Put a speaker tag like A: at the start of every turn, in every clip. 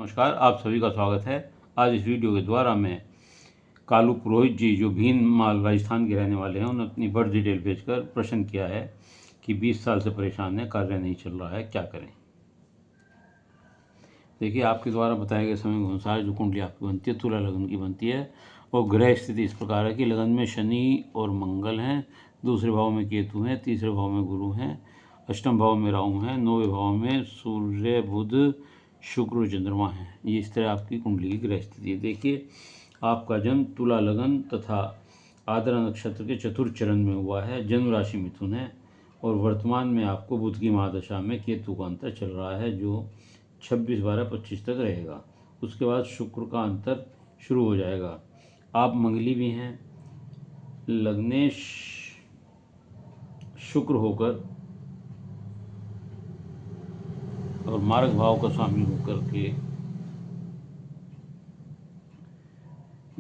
A: नमस्कार, आप सभी का स्वागत है। आज इस वीडियो के द्वारा मैं कालू पुरोहित जी, जो भीनमाल राजस्थान के रहने वाले हैं, उन्होंने अपनी बर्थ डिटेल भेजकर प्रश्न किया है कि 20 साल से परेशान है, कार्य नहीं चल रहा है, क्या करें। देखिए, आपके द्वारा बताए गए समय के अनुसार जो कुंडली आपकी बनती है, तुला लगन की बनती है और ग्रह स्थिति इस प्रकार है कि लगन में शनि और मंगल हैं, दूसरे भाव में केतु हैं, तीसरे भाव में गुरु हैं, अष्टम भाव में राहु हैं, नौवें भाव में सूर्य बुध शुक्र चंद्रमा है। ये इस तरह आपकी कुंडली की ग्रह स्थिति है। देखिए, आपका जन्म तुला लगन तथा आद्रा नक्षत्र के चतुर्थ चरण में हुआ है, जन्म राशि मिथुन है और वर्तमान में आपको बुध की महादशा में केतु का अंतर चल रहा है, जो 26/12/25 तक रहेगा। उसके बाद शुक्र का अंतर शुरू हो जाएगा। आप मंगली भी हैं, लग्नेश शुक्र होकर और मार्ग भाव का स्वामी होकर के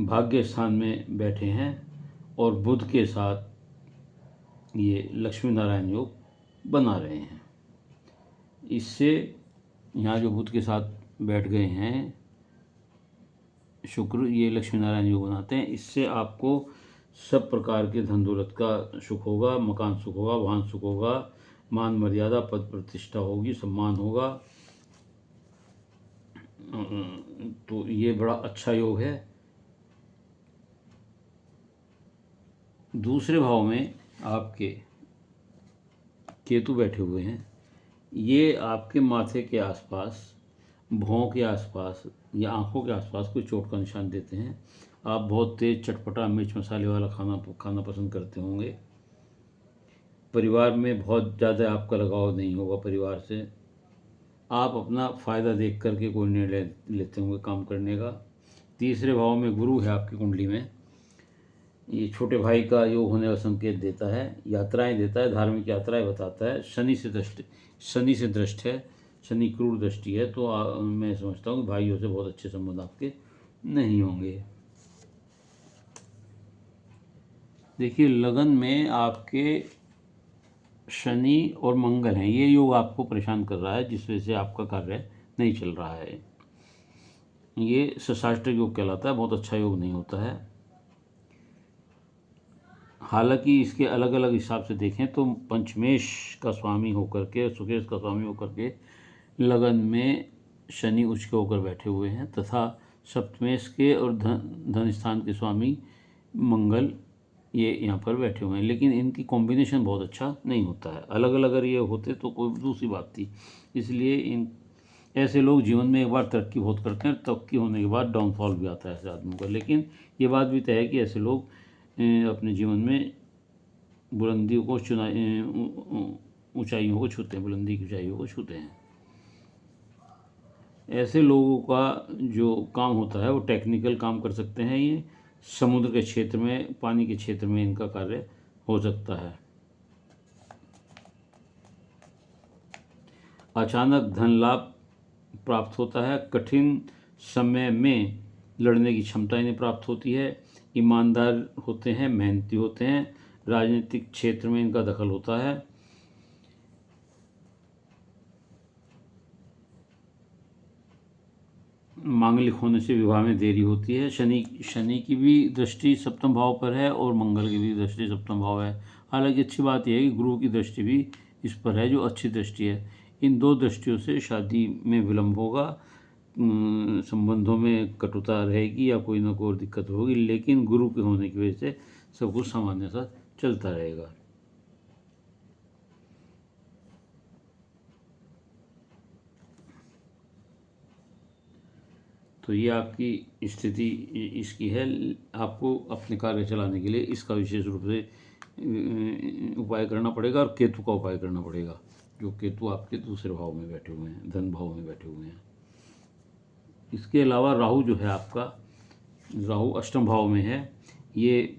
A: भाग्य स्थान में बैठे हैं और बुध के साथ ये लक्ष्मी नारायण योग बना रहे हैं। इससे यहाँ जो बुध के साथ बैठ गए हैं शुक्र, ये लक्ष्मी नारायण योग बनाते हैं। इससे आपको सब प्रकार के धन दौलत का सुख होगा, मकान सुख होगा, वाहन सुख होगा, मान मर्यादा पद प्रतिष्ठा होगी, सम्मान होगा। तो ये बड़ा अच्छा योग है। दूसरे भाव में आपके केतु बैठे हुए हैं। ये आपके माथे के आसपास, भौं के आसपास या आंखों के आसपास कोई चोट का निशान देते हैं। आप बहुत तेज चटपटा मिर्च मसाले वाला खाना पसंद करते होंगे। परिवार में बहुत ज़्यादा आपका लगाव नहीं होगा परिवार से। आप अपना फ़ायदा देख करके कोई निर्णय लेते होंगे काम करने का। तीसरे भाव में गुरु है आपकी कुंडली में। ये छोटे भाई का योग होने का संकेत देता है, यात्राएं देता है, धार्मिक यात्राएं बताता है। शनि से दृष्ट है, शनि क्रूर दृष्टि है, तो मैं समझता हूँ कि भाइयों से बहुत अच्छे संबंध आपके नहीं होंगे। देखिए, लगन में आपके शनि और मंगल हैं, ये योग आपको परेशान कर रहा है, जिस वजह से आपका कार्य नहीं चल रहा है। ये शशाष्टक योग कहलाता है, बहुत अच्छा योग नहीं होता है। हालांकि इसके अलग अलग हिसाब से देखें तो पंचमेश का स्वामी होकर के, सुकेश का स्वामी होकर के लगन में शनि उच्च के होकर बैठे हुए हैं तथा सप्तमेश के और धन स्थान के स्वामी मंगल ये यहाँ पर बैठे हुए हैं, लेकिन इनकी कॉम्बिनेशन बहुत अच्छा नहीं होता है। अलग अलग अगर ये होते तो कोई दूसरी बात थी। इसलिए इन ऐसे लोग जीवन में एक बार तरक्की बहुत करते हैं, तरक्की होने के बाद डाउनफॉल भी आता है ऐसे आदमियों का। लेकिन ये बात भी तय है कि ऐसे लोग अपने जीवन में बुलंदियों को ऊंचाइयों को छूते हैं, बुलंदी की ऊंचाइयों को छूते हैं। ऐसे लोगों का जो काम होता है वो टेक्निकल काम कर सकते हैं। ये समुद्र के क्षेत्र में, पानी के क्षेत्र में इनका कार्य हो सकता है। अचानक धन लाभ प्राप्त होता है। कठिन समय में लड़ने की क्षमता इन्हें प्राप्त होती है। ईमानदार होते हैं, मेहनती होते हैं। राजनीतिक क्षेत्र में इनका दखल होता है। मांगलिक होने से विवाह में देरी होती है। शनि की भी दृष्टि सप्तम भाव पर है और मंगल की भी दृष्टि सप्तम भाव है। हालांकि अच्छी बात यह है कि गुरु की दृष्टि भी इस पर है, जो अच्छी दृष्टि है। इन दो दृष्टियों से शादी में विलंब होगा, संबंधों में कटुता रहेगी या कोई ना कोई दिक्कत होगी, लेकिन गुरु के होने की वजह से सब कुछ सामान्य सा चलता रहेगा। तो ये आपकी स्थिति इसकी है। आपको अपने कार्य चलाने के लिए इसका विशेष रूप से उपाय करना पड़ेगा और केतु का उपाय करना पड़ेगा, जो केतु आपके दूसरे भाव में बैठे हुए हैं, धन भाव में बैठे हुए हैं। इसके अलावा राहु जो है आपका, राहु अष्टम भाव में है। ये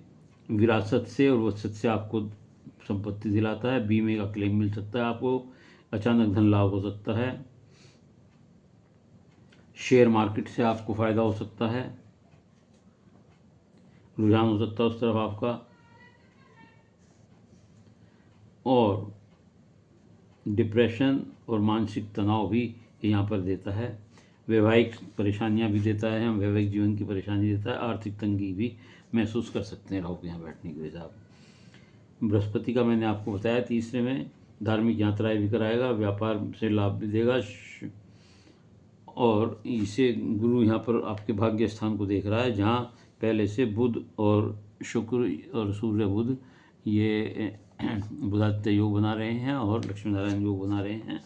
A: विरासत से और वसत से आपको संपत्ति दिलाता है। बीमे का क्लेम मिल सकता है आपको। अचानक धन लाभ हो सकता है। शेयर मार्केट से आपको फ़ायदा हो सकता है, रुझान हो सकता है उस तरफ आपका। और डिप्रेशन और मानसिक तनाव भी यहाँ पर देता है। वैवाहिक परेशानियां भी देता है, हम वैवाहिक जीवन की परेशानी देता है, आर्थिक तंगी भी महसूस कर सकते हैं राहु के यहाँ बैठने की वजह से। बृहस्पति का मैंने आपको बताया तीसरे में, धार्मिक यात्राएं भी कराएगा, व्यापार से लाभ भी देगा, और इसे गुरु यहाँ पर आपके भाग्य स्थान को देख रहा है, जहाँ पहले से बुध और शुक्र और सूर्य बुध ये बुधादित्य योग बना रहे हैं और लक्ष्मी नारायण योग बना रहे हैं।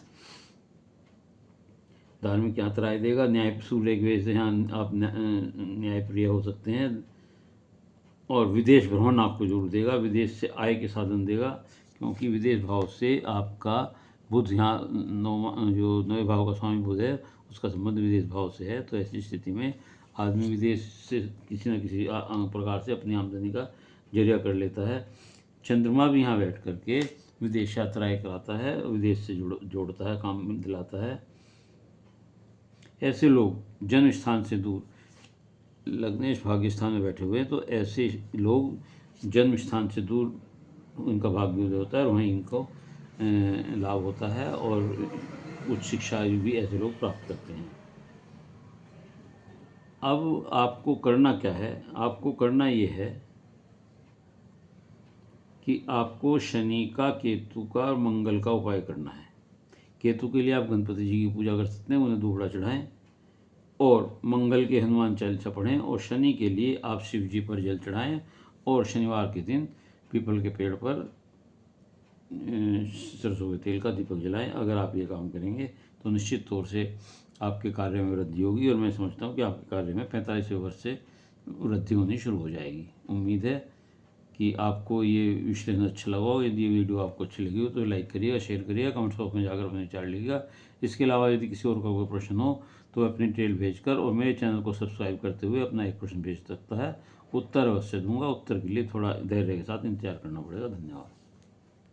A: धार्मिक यात्राएं देगा, न्याय सूर्य की वजह से यहाँ आप न्यायप्रिय हो सकते हैं, और विदेश भ्रमण आपको जरूर देगा, विदेश से आय के साधन देगा, क्योंकि विदेश भाव से आपका बुध यहाँ जो नवे भाव का स्वामी बुध है उसका संबंध विदेश भाव से है। तो ऐसी स्थिति में आदमी विदेश से किसी न किसी प्रकार से अपनी आमदनी का जरिया कर लेता है। चंद्रमा भी यहाँ बैठ करके विदेश यात्राएं कराता है, विदेश से जोड़ता है, काम दिलाता है। ऐसे लोग जन्म स्थान से दूर, लग्नेश भाग्य स्थान में बैठे हुए हैं, तो ऐसे लोग जन्म स्थान से दूर उनका भाग्य उदय होता है और वहीं इनको लाभ होता है, और उच्च शिक्षा भी ऐसे लोग प्राप्त करते हैं। अब आपको करना क्या है? आपको करना ये है कि आपको शनि का, केतु का और मंगल का उपाय करना है। केतु के लिए आप गणपति जी की पूजा कर सकते हैं, उन्हें दूबड़ा चढ़ाएं, और मंगल के हनुमान चालीसा पढ़ें, और शनि के लिए आप शिव जी पर जल चढ़ाएं, और शनिवार के दिन पीपल के पेड़ पर सरसों के तेल का दीपक जलाएं। अगर आप ये काम करेंगे तो निश्चित तौर से आपके कार्य में वृद्धि होगी, और मैं समझता हूँ कि आपके कार्य में 45वें वर्ष से वृद्धि होनी शुरू हो जाएगी। उम्मीद है कि आपको ये विश्लेषण अच्छा लगा हो। यदि ये वीडियो आपको अच्छी लगी हो तो लाइक करिएगा, शेयर करिएगा, कमेंट बॉक्स में जाकर अपने विचार लिखिएगा। इसके अलावा यदि किसी और का कोई प्रश्न हो तो अपनी डिटेल भेजकर और मेरे चैनल को सब्सक्राइब करते हुए अपना एक प्रश्न भेज सकता है। उत्तर अवश्य दूंगा। उत्तर के लिए थोड़ा धैर्य के साथ इंतजार करना पड़ेगा। धन्यवाद।